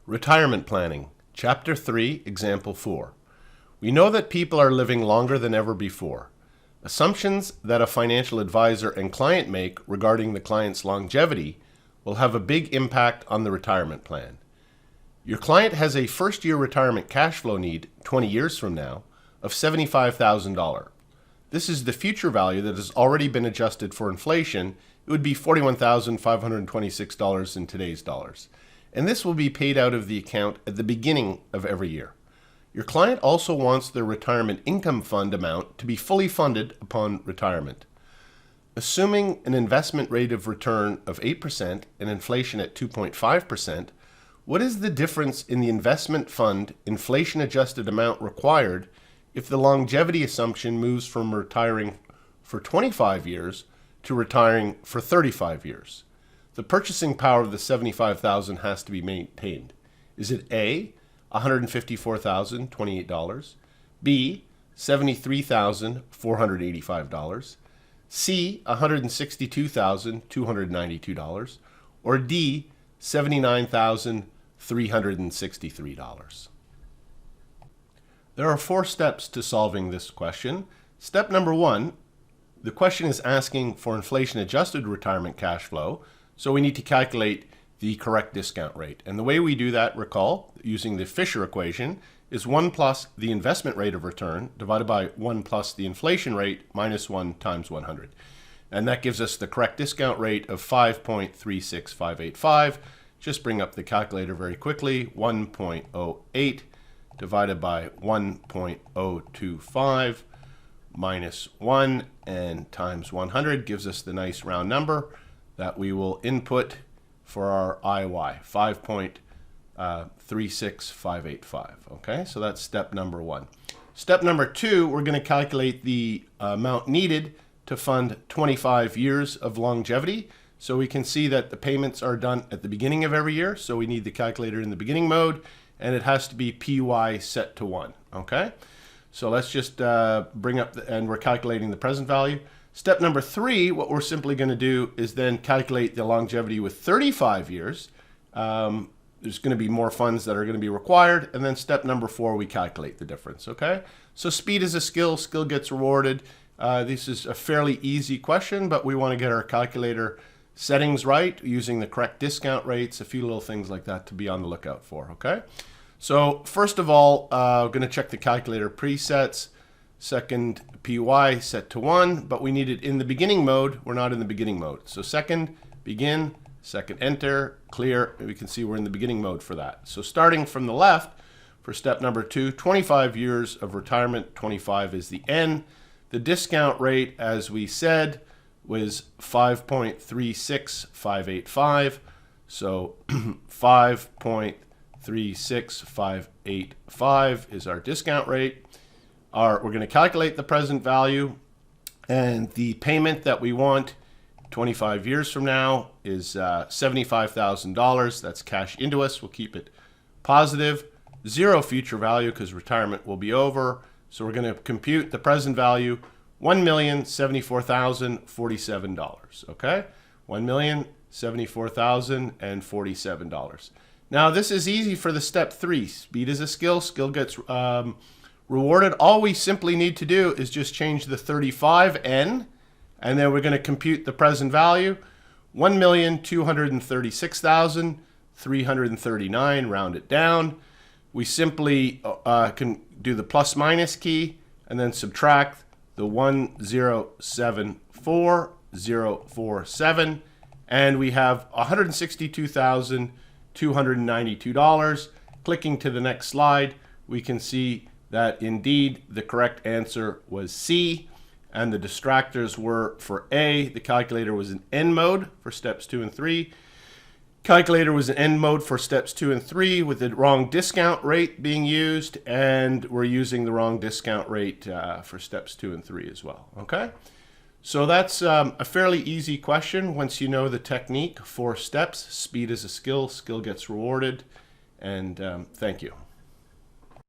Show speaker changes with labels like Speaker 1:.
Speaker 1: Retirement Planning, Chapter 3, Example 4. We know that people are living longer than ever before. Assumptions that a financial advisor and client make regarding the client's longevity will have a big impact on the retirement plan. Your client has a first-year retirement cash flow need 20 years from now of $75,000. This is the future value that has already been adjusted for inflation. It would be $41,526 in today's dollars. And this will be paid out of the account at the beginning of every year. Your client also wants their retirement income fund amount to be fully funded upon retirement. Assuming an investment rate of return of 8% and inflation at 2.5%, what is the difference in the investment fund inflation-adjusted amount required if the longevity assumption moves from retiring for 25 years to retiring for 35 years? The purchasing power of the $75,000 has to be maintained. Is it A, $154,028, B, $73,485, C, $162,292, or D, $79,363? There are 4 steps to solving this question. Step number 1, the question is asking for inflation-adjusted retirement cash flow, so we need to calculate the correct discount rate. And the way we do that, recall, using the Fisher equation, is 1 plus the investment rate of return divided by 1 plus the inflation rate minus 1 times 100. And that gives us the correct discount rate of 5.36585. Just bring up the calculator very quickly. 1.08 divided by 1.025 minus 1 and times 100 gives us the nice round number that we will input for our IY, 5.36585. Okay, so that's step number 1. Step number 2, we're going to calculate the amount needed to fund 25 years of longevity. So we can see that the payments are done at the beginning of every year. So we need the calculator in the beginning mode, and it has to be PY set to 1. Okay, so let's just bring up, and we're calculating the present value. Step number 3, what we're simply going to do is then calculate the longevity with 35 years. There's going to be more funds that are going to be required. And then step number 4, we calculate the difference. Okay, so speed is a skill. Skill gets rewarded. This is a fairly easy question, but we want to get our calculator settings right using the correct discount rates, a few little things like that to be on the lookout for. Okay, so first of all, we're going to check the calculator presets. Second, PY set to 1, but we need it in the beginning mode. We're not in the beginning mode. So second, begin, second, enter, clear. And we can see we're in the beginning mode for that. So starting from the left, for step number 2, 25 years of retirement, 25 is the N. The discount rate, as we said, was 5.36585. So 5.36585 is our discount rate. We're going to calculate the present value, and the payment that we want 25 years from now is $75,000. That's cash into us. We'll keep it positive. 0 future value because retirement will be over. So we're going to compute the present value, $1,074,047. Okay, $1,074,047. Now this is easy for the step 3. Speed is a skill. Skill gets rewarded. All we simply need to do is just change the 35N, and then we're going to compute the present value, $1,236,339, round it down. We simply can do the plus minus key and then subtract the 1,074,047, and we have $162,292. Clicking to the next slide, we can see that indeed the correct answer was C, and the distractors were for A, the calculator was in N mode for steps 2 and 3. Calculator was in N mode for steps 2 and 3 with the wrong discount rate being used, and we're using the wrong discount rate for steps 2 and 3 as well. Okay, so that's a fairly easy question once you know the technique. 4 steps, speed is a skill, skill gets rewarded, and thank you.